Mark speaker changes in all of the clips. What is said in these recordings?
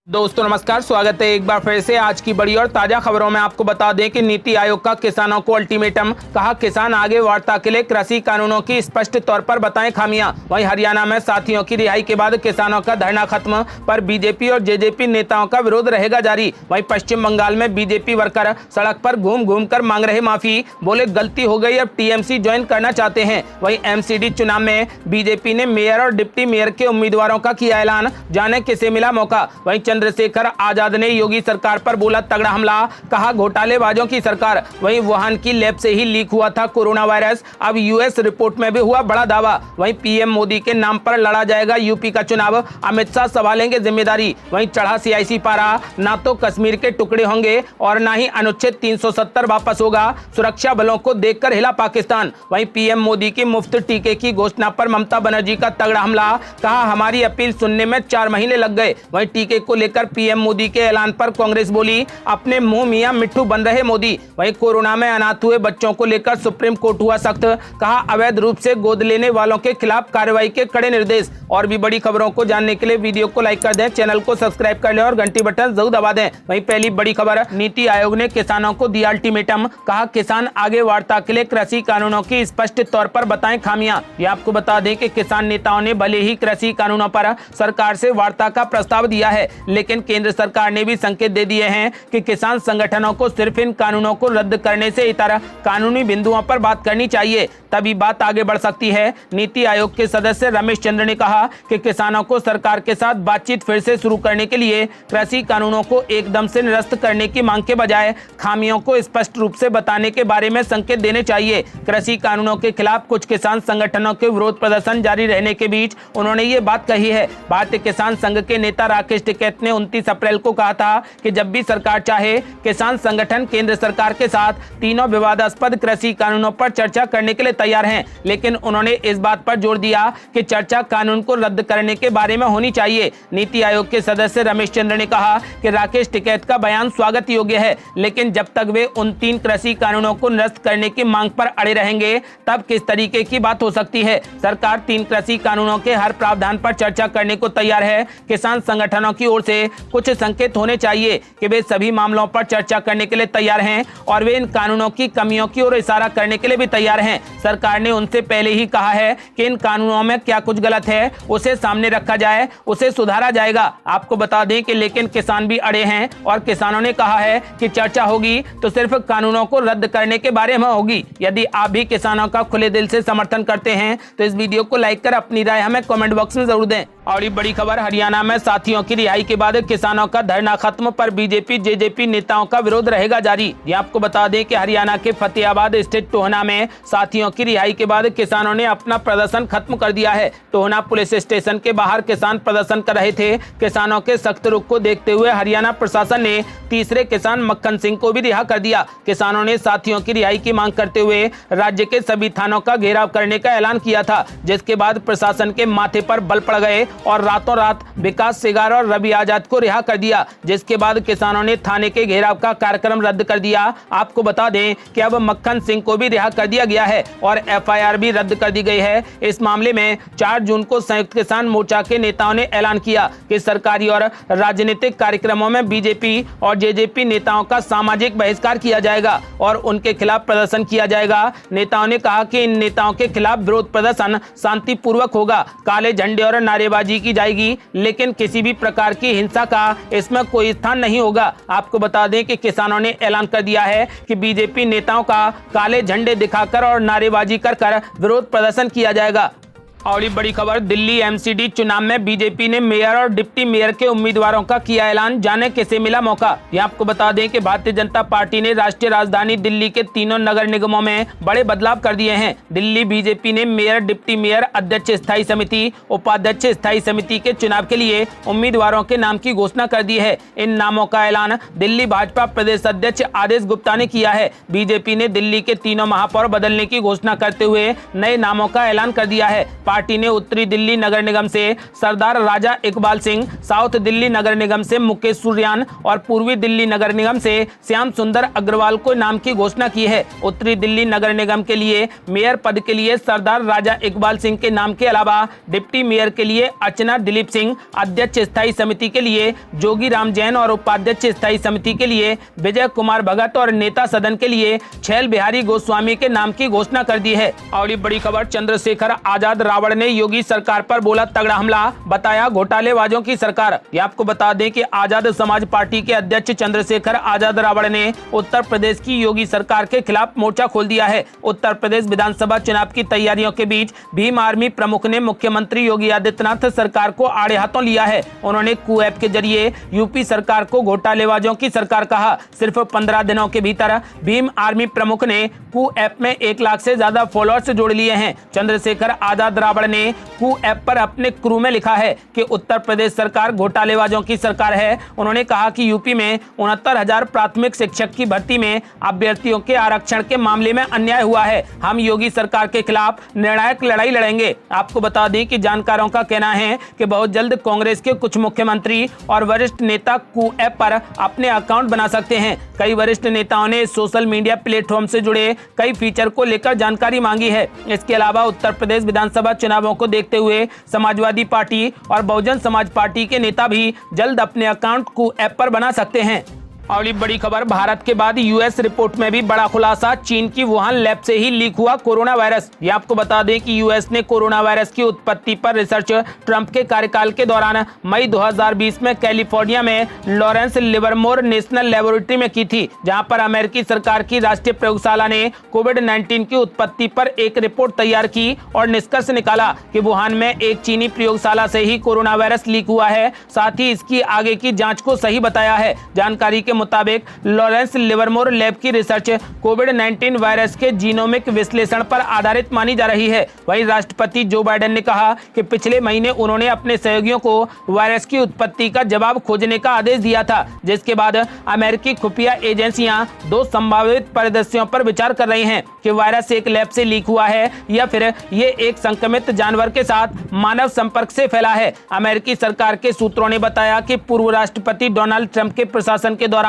Speaker 1: दोस्तों नमस्कार, स्वागत है एक बार फिर से आज की बड़ी और ताजा खबरों में। आपको बता दें कि नीति आयोग का किसानों को अल्टीमेटम, कहा किसान आगे वार्ता के लिए कृषि कानूनों की स्पष्ट तौर पर बताएं खामियां। वहीं हरियाणा में साथियों की रिहाई के बाद किसानों का धरना खत्म, पर बीजेपी और जेजेपी नेताओं का विरोध रहेगा जारी। वहीं पश्चिम बंगाल में बीजेपी वर्कर सड़क पर घूम घूम कर मांग रहे माफी, बोले गलती हो गई, अब टीएमसी ज्वाइन करना चाहते हैं। वहीं एमसीडी चुनाव में बीजेपी ने मेयर और डिप्टी मेयर के उम्मीदवारों का किया ऐलान, जाने किसे मिला मौका। वहीं चंद्रशेखर आजाद ने योगी सरकार पर बोला तगड़ा हमला, कहा घोटालेबाजों की सरकार। वहीं वुहान की लैब से ही लीक हुआ था कोरोना वायरस, अब यूएस रिपोर्ट में भी हुआ बड़ा दावा। वहीं पीएम मोदी के नाम पर लड़ा जाएगा यूपी का चुनाव, अमित शाह संभालेंगे जिम्मेदारी। वहीं चढ़ा सीआईसी पारा, ना तो कश्मीर के टुकड़े होंगे और ना ही अनुच्छेद 370 वापस होगा, सुरक्षा बलों को देखकर हिला पाकिस्तान। वहीं पीएम मोदी की मुफ्त टीके की घोषणा पर ममता बनर्जी का तगड़ा हमला, कहा हमारी अपील सुनने में 4 महीने लग गए। वहीं टीके को लेकर पीएम मोदी के ऐलान पर कांग्रेस बोली अपने मुंह मियां मिट्ठू बन रहे मोदी। वहीं कोरोना में अनाथ हुए बच्चों को लेकर सुप्रीम कोर्ट हुआ सख्त, कहा अवैध रूप से गोद लेने वालों के खिलाफ कार्रवाई के कड़े निर्देश। और भी बड़ी खबरों को जानने के लिए वीडियो को लाइक कर दें, चैनल को सब्सक्राइब कर लें और घंटी बटन जरूर दबा दें। वहीं पहली बड़ी खबर, नीति आयोग ने किसानों को दिया अल्टीमेटम, कहा किसान आगे वार्ता के लिए कृषि कानूनों की स्पष्ट तौर पर बताएं खामियां। ये आपको बता दें कि किसान नेताओं ने भले ही कृषि कानूनों पर सरकार से वार्ता का प्रस्ताव दिया है, लेकिन केंद्र सरकार ने भी संकेत दे दिए हैं कि किसान संगठनों को सिर्फ इन कानूनों को रद्द करने से इतर कानूनी बिंदुओं पर बात करनी चाहिए, तभी बात आगे बढ़ सकती है। नीति आयोग के सदस्य रमेश चंद्र ने कहा कि किसानों को सरकार के साथ बातचीत फिर से शुरू करने के लिए कृषि कानूनों को एकदम से निरस्त करने की मांग के बजाय खामियों को स्पष्ट रूप से बताने के बारे में संकेत देने चाहिए। कृषि कानूनों के खिलाफ कुछ किसान संगठनों के विरोध प्रदर्शन जारी रहने के बीच उन्होंने ये बात कही है। भारतीय किसान संघ के नेता राकेश टिकैत ने 29 अप्रैल को कहा था कि जब भी सरकार चाहे किसान संगठन केंद्र सरकार के साथ तीनों विवादास्पद कृषि कानूनों पर चर्चा करने के लिए तैयार हैं, लेकिन उन्होंने इस बात पर जोर दिया कि चर्चा कानून को रद्द करने के बारे में होनी चाहिए। नीति आयोग के सदस्य रमेश चंद्र ने कहा कि राकेश टिकैत का बयान स्वागत योग्य है, लेकिन जब तक वे उन 3 कृषि कानूनों को निरस्त करने की मांग पर अड़े रहेंगे तब किस तरीके की बात हो सकती है। सरकार 3 कृषि कानूनों के हर प्रावधान पर चर्चा करने को तैयार है। किसान संगठनों की ओर से कुछ संकेत होने चाहिए कि वे सभी मामलों पर चर्चा करने के लिए तैयार हैं और वे इन कानूनों की कमियों की ओर इशारा करने के लिए भी तैयार हैं। सरकार ने उनसे पहले ही कहा है कि इन कानूनों में क्या कुछ गलत है उसे सामने रखा जाए, उसे सुधारा जाएगा। आपको बता दें कि लेकिन किसान भी अड़े हैं और किसानों ने कहा है कि चर्चा होगी तो सिर्फ कानूनों को रद्द करने के बारे में होगी। यदि आप भी किसानों का खुले दिल से समर्थन करते हैं तो इस वीडियो को लाइक कर अपनी राय हमें कमेंट बॉक्स में जरूर दें। और ये बड़ी खबर, हरियाणा में साथियों की रिहाई के बाद किसानों का धरना खत्म, पर बीजेपी जेजेपी नेताओं का विरोध रहेगा जारी। ये आपको बता दें कि हरियाणा के फतेहाबाद स्थित टोहना में साथियों की रिहाई के बाद किसानों ने अपना प्रदर्शन खत्म कर दिया है। टोहना पुलिस स्टेशन के बाहर किसान प्रदर्शन कर रहे थे। किसानों के सख्त रुख को देखते हुए हरियाणा प्रशासन ने तीसरे किसान मक्खन सिंह को भी रिहा कर दिया। किसानों ने साथियों की रिहाई की मांग करते हुए राज्य के सभी थानों का घेराव करने का ऐलान किया था, जिसके बाद प्रशासन के माथे पर बल पड़ गए और रातों रात विकास सेगार और रवि आजाद को रिहा कर दिया, जिसके बाद किसानों ने थाने के घेराव का कार्यक्रम रद्द कर दिया। आपको बता दें कि अब मक्खन सिंह को भी रिहा कर दिया गया है और एफआईआर भी रद्द कर दी गई है। इस मामले में 4 जून को संयुक्त किसान मोर्चा के नेताओं ने ऐलान किया कि सरकारी और राजनीतिक कार्यक्रमों में बीजेपी और जेजेपी नेताओं का सामाजिक बहिष्कार किया जाएगा और उनके खिलाफ प्रदर्शन किया जाएगा। नेताओं ने कहा कि इन नेताओं के खिलाफ विरोध प्रदर्शन शांतिपूर्वक होगा, काले झंडे और नारेबाजी की जाएगी, लेकिन किसी भी प्रकार की हिंसा का इसमें कोई स्थान नहीं होगा। आपको बता दें कि किसानों ने ऐलान कर दिया है कि बीजेपी नेताओं का काले झंडे दिखाकर और नारेबाजी कर विरोध प्रदर्शन किया जाएगा। और ये बड़ी खबर, दिल्ली एमसीडी चुनाव में बीजेपी ने मेयर और डिप्टी मेयर के उम्मीदवारों का किया ऐलान, जाने किसे मिला मौका। ये आपको बता दें कि भारतीय जनता पार्टी ने राष्ट्रीय राजधानी दिल्ली के तीनों नगर निगमों में बड़े बदलाव कर दिए हैं। दिल्ली बीजेपी ने मेयर, डिप्टी मेयर, अध्यक्ष स्थायी समिति, उपाध्यक्ष स्थायी समिति के चुनाव के लिए उम्मीदवारों के नाम की घोषणा कर दी है। इन नामों का ऐलान दिल्ली भाजपा प्रदेश अध्यक्ष आदेश गुप्ता ने किया है। बीजेपी ने दिल्ली के तीनों महापौर बदलने की घोषणा करते हुए नए नामों का ऐलान कर दिया है। पार्टी ने उत्तरी दिल्ली नगर निगम से सरदार राजा इकबाल सिंह, साउथ दिल्ली नगर निगम से मुकेश सूर्यान और पूर्वी दिल्ली नगर निगम से श्याम सुंदर अग्रवाल को नाम की घोषणा की है। उत्तरी दिल्ली नगर निगम के लिए मेयर पद के लिए सरदार राजा इकबाल सिंह के नाम के अलावा डिप्टी मेयर के लिए अर्चना दिलीप सिंह, अध्यक्ष स्थायी समिति के लिए जोगी राम जैन और उपाध्यक्ष स्थायी समिति के लिए विजय कुमार भगत और नेता सदन के लिए छैल बिहारी गोस्वामी के नाम की घोषणा कर दी है। और ये बड़ी खबर, चंद्रशेखर आजाद रावण ने योगी सरकार पर बोला तगड़ा हमला, बताया घोटालेबाजों की सरकार। ये आपको बता दें कि आजाद समाज पार्टी के अध्यक्ष चंद्रशेखर आजाद रावण ने उत्तर प्रदेश की योगी सरकार के खिलाफ मोर्चा खोल दिया है। उत्तर प्रदेश विधानसभा चुनाव की तैयारियों के बीच भीम आर्मी प्रमुख ने मुख्यमंत्री योगी आदित्यनाथ सरकार को आड़े हाथों लिया है। उन्होंने कू ऐप के जरिए यूपी सरकार को घोटालेबाजों की सरकार कहा। सिर्फ 15 दिनों के भीतर भीम आर्मी प्रमुख ने कू ऐप में 1 लाख से ज्यादा फॉलोअर्स जोड़ लिए हैं। चंद्रशेखर आजाद रावण ने कू ऐप पर अपने क्रू में लिखा है कि उत्तर प्रदेश सरकार घोटालेबाजों की सरकार है। उन्होंने कहा कि यूपी में 69,000 प्राथमिक शिक्षक की भर्ती में अभ्यर्थियों के आरक्षण के मामले में अन्याय हुआ है। हम योगी सरकार के खिलाफ निर्णायक लड़ाई लड़ेंगे। आपको बता दें कि जानकारों का कहना है कि बहुत जल्द कांग्रेस के कुछ मुख्यमंत्री और वरिष्ठ नेता कू ऐप पर अपने अकाउंट बना सकते हैं। कई वरिष्ठ नेताओं ने सोशल मीडिया प्लेटफॉर्म से जुड़े कई फीचर को लेकर जानकारी मांगी है। इसके अलावा उत्तर प्रदेश विधानसभा चुनावों को देखते हुए समाजवादी पार्टी और बहुजन समाज पार्टी के नेता भी जल्द अपने अकाउंट कू ऐप पर बना सकते हैं। और बड़ी खबर, भारत के बाद यूएस रिपोर्ट में भी बड़ा खुलासा, चीन की वुहान लैब से ही लीक हुआ कोरोना वायरस। ये आपको बता दें कि यूएस ने कोरोना वायरस की उत्पत्ति पर रिसर्च ट्रंप के कार्यकाल के दौरान मई 2020 में कैलिफोर्निया में लॉरेंस लिवरमोर नेशनल लेबोरेटरी में की थी, जहां पर अमेरिकी सरकार की राष्ट्रीय प्रयोगशाला ने कोविड-19 की उत्पत्ति पर एक रिपोर्ट तैयार की और निष्कर्ष निकाला कि वुहान में एक चीनी प्रयोगशाला से ही कोरोना वायरस लीक हुआ है। साथ ही इसकी आगे की जाँच को सही बताया है। जानकारी के मुताबिक लॉरेंस लिवरमोर लैब की रिसर्च कोविड-19 वायरस के जीनोमिक विश्लेषण पर आधारित मानी जा रही है। वहीं राष्ट्रपति जो बाइडेन ने कहा कि पिछले महीने उन्होंने अपने सहयोगियों को वायरस की उत्पत्ति का जवाब खोजने का आदेश दिया था, जिसके बाद अमेरिकी खुफिया एजेंसियां 2 संभावित परिदृश्यों पर विचार कर रही हैं कि वायरस एक लैब से लीक हुआ है या फिर ये एक संक्रमित जानवर के साथ मानव संपर्क से फैला है। अमेरिकी सरकार के सूत्रों ने बताया कि पूर्व राष्ट्रपति डोनाल्ड ट्रंप के प्रशासन के दौरान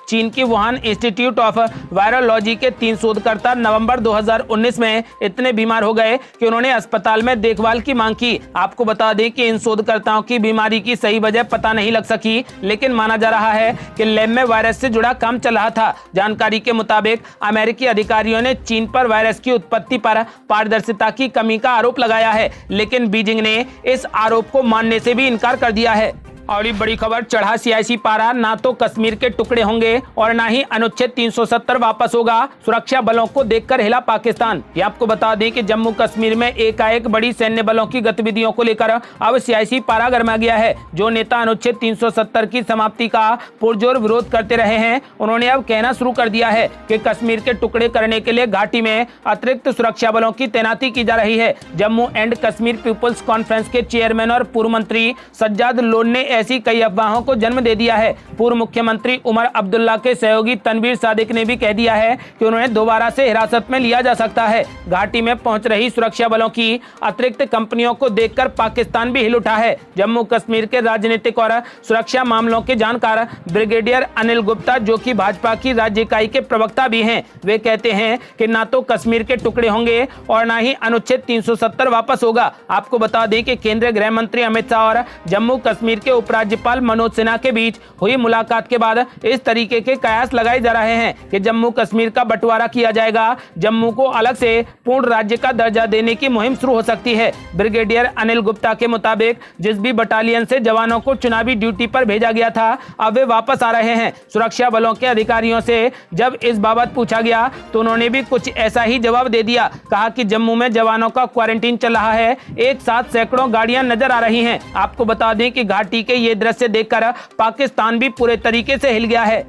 Speaker 1: चीन की वुहान इंस्टीट्यूट ऑफ वायरोलॉजी के 3 शोधकर्ता नवंबर 2019 में इतने बीमार हो गए कि उन्होंने अस्पताल में देखभाल की मांग की। आपको बता दें कि इन शोधकर्ताओं की बीमारी की सही वजह पता नहीं लग सकी, लेकिन माना जा रहा है कि लैब में वायरस से जुड़ा काम चल रहा था। जानकारी के मुताबिक अमेरिकी अधिकारियों ने चीन पर वायरस की उत्पत्ति पर पारदर्शिता की कमी का आरोप लगाया है, लेकिन बीजिंग ने इस आरोप को मानने से भी इनकार कर दिया है। और ये बड़ी खबर, चढ़ा सियासी पारा, ना तो कश्मीर के टुकड़े होंगे और ना ही अनुच्छेद 370 वापस होगा, सुरक्षा बलों को देखकर हिला पाकिस्तान। ये आपको बता दें कि जम्मू कश्मीर में एकाएक बड़ी सैन्य बलों की गतिविधियों को लेकर अब सियासी पारा गर्मा गया है। जो नेता अनुच्छेद 370 की समाप्ति का पुरजोर विरोध करते रहे हैं, उन्होंने अब कहना शुरू कर दिया है कि कश्मीर के टुकड़े करने के लिए घाटी में अतिरिक्त सुरक्षा बलों की तैनाती की जा रही है। Jammu and Kashmir Peoples Conference के चेयरमैन और पूर्व मंत्री सज्जाद लोन ने ऐसी कई अफवाहों को जन्म दे दिया है। पूर्व मुख्यमंत्री उमर अब्दुल्ला के सहयोगी तनवीर सादिक ने भी कह दिया है कि उन्हें दोबारा से हिरासत में लिया जा सकता है। घाटी में पहुंच रही सुरक्षा बलों की अतिरिक्त कंपनियों को देखकर पाकिस्तान भी हिल उठा है। जम्मू कश्मीर के राजनीतिक और सुरक्षा मामलों के जानकार ब्रिगेडियर अनिल गुप्ता, जो कि भाजपा की राज्य इकाई के प्रवक्ता भी हैं, वे कहते हैं कि ना तो कश्मीर के टुकड़े होंगे और ना ही अनुच्छेद 370 वापस होगा। आपको बता दें कि केंद्रीय गृह मंत्री अमित शाह और जम्मू कश्मीर के उपराज्यपाल मनोज सिन्हा के बीच हुई मुलाकात के बाद इस तरीके के कयास लगाए जा रहे हैं कि जम्मू कश्मीर का बंटवारा किया जाएगा। जम्मू को अलग से पूर्ण राज्य का दर्जा देने की मुहिम शुरू हो सकती है। ब्रिगेडियर अनिल गुप्ता के मुताबिक जिस भी बटालियन से जवानों को चुनावी ड्यूटी पर भेजा गया था, अब वे वापस आ रहे हैं। सुरक्षा बलों के अधिकारियों से जब इस बाबत पूछा गया तो उन्होंने भी कुछ ऐसा ही जवाब दे दिया। कहा कि जम्मू में जवानों का क्वारंटीन चल रहा है, एक साथ सैकड़ों गाड़ियां नजर आ रही हैं। आपको बता दें कि घाटी के ये दृश्य देखकर पाकिस्तान भी पूरे तरीके से हिल गया है।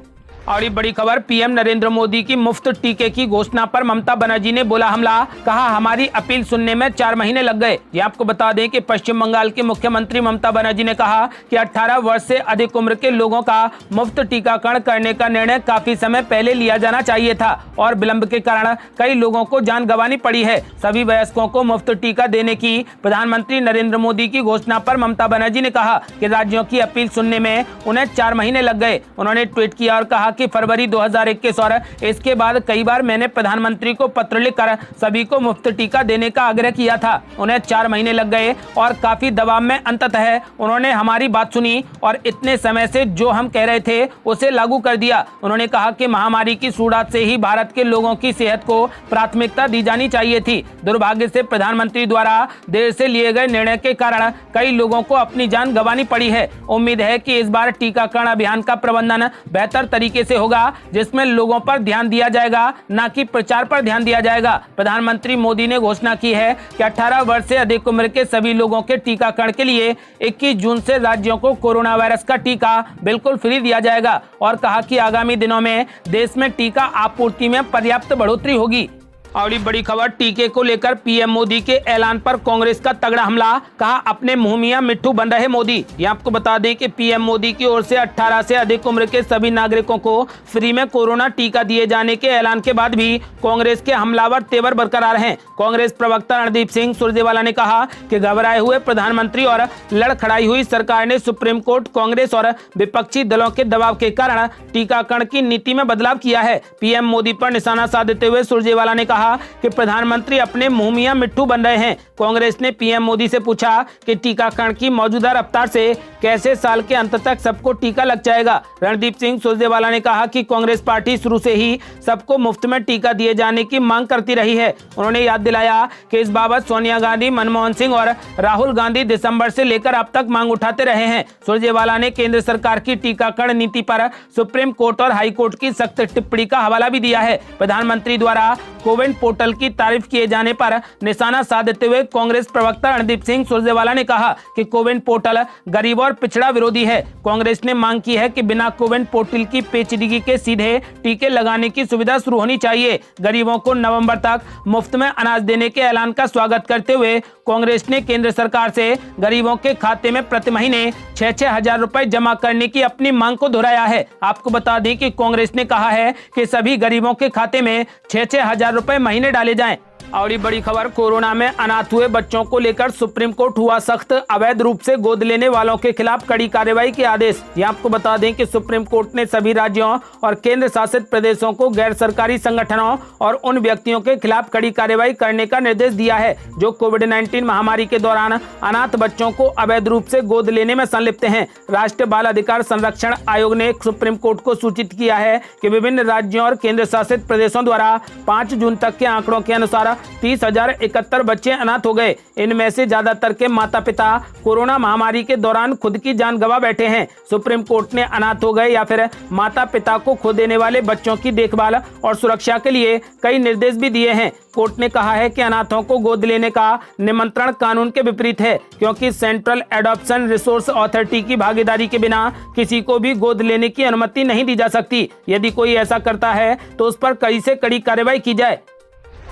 Speaker 1: और ये बड़ी खबर, पीएम नरेंद्र मोदी की मुफ्त टीके की घोषणा पर ममता बनर्जी ने बोला हमला। कहा हमारी अपील सुनने में 4 महीने लग गए। ये आपको बता दें कि पश्चिम बंगाल की मुख्यमंत्री ममता बनर्जी ने कहा कि 18 वर्ष से अधिक उम्र के लोगों का मुफ्त टीकाकरण करने का निर्णय काफी समय पहले लिया जाना चाहिए था और विलंब के कारण कई लोगों को जान गंवानी पड़ी है। सभी वयस्कों को मुफ्त टीका देने की प्रधानमंत्री नरेंद्र मोदी की घोषणा पर ममता बनर्जी ने कहा कि राज्यों की अपील सुनने में उन्हें 4 महीने लग गए। उन्होंने ट्वीट किया और कहा कि फरवरी 2021 और इसके बाद कई बार मैंने प्रधानमंत्री को पत्र लिखकर सभी को मुफ्त टीका देने का आग्रह किया था। उन्हें 4 महीने लग गए और काफी दबाव में अंततः उन्होंने हमारी बात सुनी और इतने समय से जो हम कह रहे थे उसे लागू कर दिया। उन्होंने कहा कि महामारी की शुरुआत से ही भारत के लोगों की सेहत को प्राथमिकता दी जानी चाहिए थी। दुर्भाग्य से प्रधानमंत्री द्वारा देर से लिए गए निर्णय के कारण कई लोगों को अपनी जान गंवानी पड़ी है। उम्मीद है कि इस बार टीकाकरण अभियान का प्रबंधन बेहतर तरीके से होगा, जिसमें लोगों पर ध्यान दिया जाएगा, न कि प्रचार पर ध्यान दिया जाएगा। प्रधानमंत्री मोदी ने घोषणा की है कि 18 वर्ष से अधिक उम्र के सभी लोगों के टीकाकरण के लिए 21 जून से राज्यों को कोरोना वायरस का टीका बिल्कुल फ्री दिया जाएगा और कहा कि आगामी दिनों में देश में टीका आपूर्ति में पर्याप्त बढ़ोतरी होगी। और बड़ी खबर, टीके को लेकर पीएम मोदी के ऐलान पर कांग्रेस का तगड़ा हमला। कहा अपने मुंह मियां मिट्ठू बन रहे मोदी। ये आपको बता दें कि पीएम मोदी की ओर से 18 से अधिक उम्र के सभी नागरिकों को फ्री में कोरोना टीका दिए जाने के ऐलान के बाद भी कांग्रेस के हमलावर तेवर बरकरार हैं। कांग्रेस प्रवक्ता रणदीप सिंह सुरजेवाला ने कहा कि घबराए हुए प्रधानमंत्री और लड़खड़ाई हुई सरकार ने सुप्रीम कोर्ट, कांग्रेस और विपक्षी दलों के दबाव के कारण टीकाकरण की नीति में बदलाव किया है। पीएम मोदी पर निशाना साधते हुए सुरजेवाला ने कहा कि प्रधानमंत्री अपने मुंह मियां मिट्ठू बन रहे हैं। कांग्रेस ने पीएम मोदी से पूछा कि टीकाकरण की मौजूदा रफ्तार से कैसे साल के अंत तक सबको टीका लग जाएगा। रणदीप सिंह सुरजेवाला ने कहा कि कांग्रेस पार्टी शुरू से ही सबको मुफ्त में टीका दिए जाने की मांग करती रही है। उन्होंने याद दिलाया कि इस बाबत सोनिया गांधी, मनमोहन सिंह और राहुल गांधी दिसंबर से लेकर अब तक मांग उठाते रहे हैं। सुरजेवाला ने केंद्र सरकार की टीकाकरण नीति पर सुप्रीम कोर्ट और हाई कोर्ट की सख्त टिप्पणी का हवाला भी दिया है। प्रधानमंत्री द्वारा कोविन पोर्टल की तारीफ किए जाने पर निशाना साधते हुए कांग्रेस प्रवक्ता रणदीप सिंह सुरजेवाला ने कहा कि कोविन पोर्टल गरीब और पिछड़ा विरोधी है। कांग्रेस ने मांग की है कि बिना कोविन पोर्टल की पेचीदगी के सीधे टीके लगाने की सुविधा शुरू होनी चाहिए। गरीबों को नवंबर तक मुफ्त में अनाज देने के ऐलान का स्वागत करते हुए कांग्रेस ने केंद्र सरकार से गरीबों के खाते में प्रति महीने 6-6 हजार रुपए जमा करने की अपनी मांग को दोहराया है। आपको बता दें कि कांग्रेस ने कहा है कि सभी गरीबों के खाते में 6-6 हजार रुपए महीने डाले जाएं। और ये बड़ी खबर, कोरोना में अनाथ हुए बच्चों को लेकर सुप्रीम कोर्ट हुआ सख्त। अवैध रूप से गोद लेने वालों के खिलाफ कड़ी कार्रवाई के आदेश। ये आपको बता दें कि सुप्रीम कोर्ट ने सभी राज्यों और केंद्र शासित प्रदेशों को गैर सरकारी संगठनों और उन व्यक्तियों के खिलाफ कड़ी कार्रवाई करने का निर्देश दिया है जो कोविड-19 महामारी के दौरान अनाथ बच्चों को अवैध रूप से गोद लेने में संलिप्त हैं। राष्ट्रीय बाल अधिकार संरक्षण आयोग ने सुप्रीम कोर्ट को सूचित किया है कि विभिन्न राज्यों और केंद्र शासित प्रदेशों द्वारा 5 जून तक के आंकड़ों के अनुसार 30,071 बच्चे अनाथ हो गए। इनमें से ज्यादातर के माता पिता कोरोना महामारी के दौरान खुद की जान गंवा बैठे हैं। सुप्रीम कोर्ट ने अनाथ हो गए या फिर माता पिता को खो देने वाले बच्चों की देखभाल और सुरक्षा के लिए कई निर्देश भी दिए हैं। कोर्ट ने कहा है कि अनाथों को गोद लेने का निमंत्रण कानून के विपरीत है, क्योंकि सेंट्रल एडॉप्शन रिसोर्स अथॉरिटी की भागीदारी के बिना किसी को भी गोद लेने की अनुमति नहीं दी जा सकती। यदि कोई ऐसा करता है तो उस पर कड़ी से कड़ी कार्रवाई की जाए।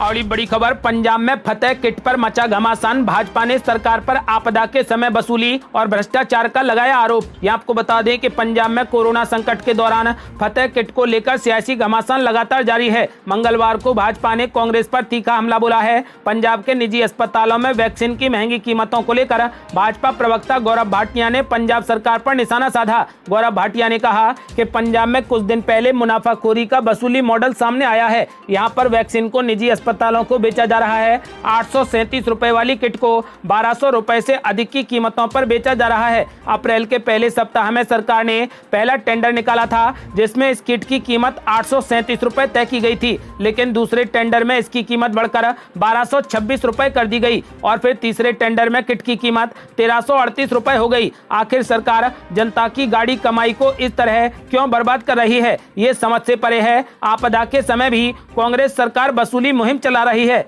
Speaker 1: और ये बड़ी खबर, पंजाब में फतेह किट पर मचा घमासान। भाजपा ने सरकार पर आपदा के समय वसूली और भ्रष्टाचार का लगाया आरोप। ये आपको बता दें कि पंजाब में कोरोना संकट के दौरान फतेह किट को लेकर सियासी घमासान लगातार जारी है। मंगलवार को भाजपा ने कांग्रेस पर तीखा हमला बोला है। पंजाब के निजी अस्पतालों में वैक्सीन की महंगी कीमतों को लेकर भाजपा प्रवक्ता गौरव भाटिया ने पंजाब सरकार पर निशाना साधा। गौरव भाटिया ने कहा कि पंजाब में कुछ दिन पहले मुनाफाखोरी का वसूली मॉडल सामने आया है। यहाँ पर वैक्सीन को निजी अस्पतालों को बेचा जा रहा है। 837 रुपए वाली किट को 1200 रुपए से अधिक की कीमतों पर बेचा जा रहा है। अप्रैल के पहले सप्ताह में सरकार ने पहला टेंडर निकाला था जिसमें इस किट की कीमत 837 रुपए तय की गई थी, लेकिन दूसरे टेंडर में इसकी कीमत बढ़कर 1226 रुपए कर दी गई और फिर तीसरे टेंडर में किट की कीमत 1338 रुपए हो गई। आखिर सरकार जनता की गाड़ी कमाई को इस तरह क्यों बर्बाद कर रही है, ये समझ से परे है। आपदा के समय भी कांग्रेस सरकार वसूली मुहिम चला रही है।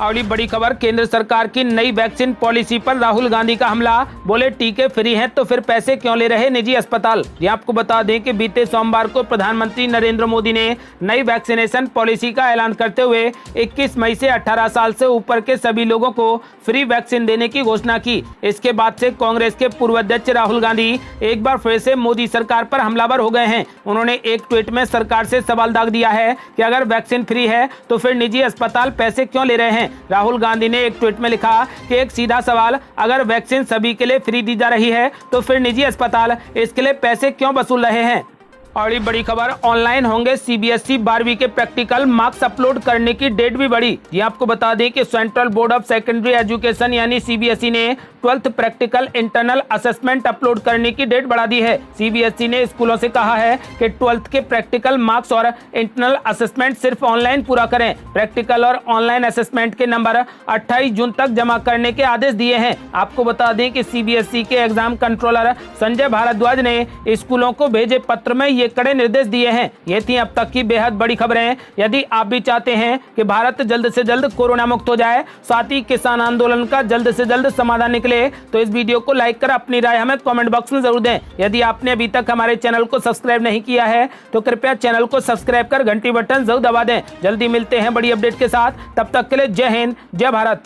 Speaker 1: अगली बड़ी खबर, केंद्र सरकार की नई वैक्सीन पॉलिसी पर राहुल गांधी का हमला। बोले टीके फ्री हैं तो फिर पैसे क्यों ले रहे निजी अस्पताल। ये आपको बता दें कि बीते सोमवार को प्रधानमंत्री नरेंद्र मोदी ने नई वैक्सीनेशन पॉलिसी का ऐलान करते हुए 21 मई से 18 साल से ऊपर के सभी लोगों को फ्री वैक्सीन देने की घोषणा की। इसके बाद से कांग्रेस के पूर्व अध्यक्ष राहुल गांधी एक बार फिर से मोदी सरकार पर हमलावर हो गए हैं। उन्होंने एक ट्वीट में सरकार से सवाल दाग दिया है कि अगर वैक्सीन फ्री है तो फिर निजी अस्पताल पैसे क्यों ले रहे हैं। राहुल गांधी ने एक ट्वीट में लिखा कि एक सीधा सवाल, अगर वैक्सीन सभी के लिए फ्री दी जा रही है तो फिर निजी अस्पताल इसके लिए पैसे क्यों वसूल रहे हैं। और बड़ी खबर, ऑनलाइन होंगे सीबीएसई 12वीं के प्रैक्टिकल मार्क्स अपलोड करने की डेट भी बढ़ी। ये आपको बता दें कि central board of secondary education यानी सीबीएसई ने 12th practical internal assessment upload करने की डेट बढ़ा दी है। सीबीएसई ने स्कूलों से कहा है कि 12th के प्रैक्टिकल मार्क्स और इंटरनल असेसमेंट सिर्फ ऑनलाइन पूरा करें। प्रैक्टिकल और ऑनलाइन असेसमेंट के नंबर 28 जून तक जमा करने के आदेश दिए हैं। आपको बता दें कि सीबीएसई के एग्जाम कंट्रोलर संजय भारद्वाज ने स्कूलों को भेजे पत्र में ये कड़े निर्देश दिए हैं। ये थी अब तक की बेहद बड़ी खबरें। यदि आप भी चाहते हैं कि भारत जल्द से जल्द कोरोना मुक्त हो जाए, साथ ही किसान आंदोलन का जल्द से जल्द समाधान निकले, तो इस वीडियो को लाइक कर अपनी राय हमें कमेंट बॉक्स में जरूर दें। यदि आपने अभी तक हमारे चैनल को सब्सक्राइब नहीं किया है तो कृपया चैनल को सब्सक्राइब कर घंटी बटन जरूर दबा दें। जल्दी मिलते हैं बड़ी अपडेट के साथ, तब तक के लिए जय हिंद, जय भारत।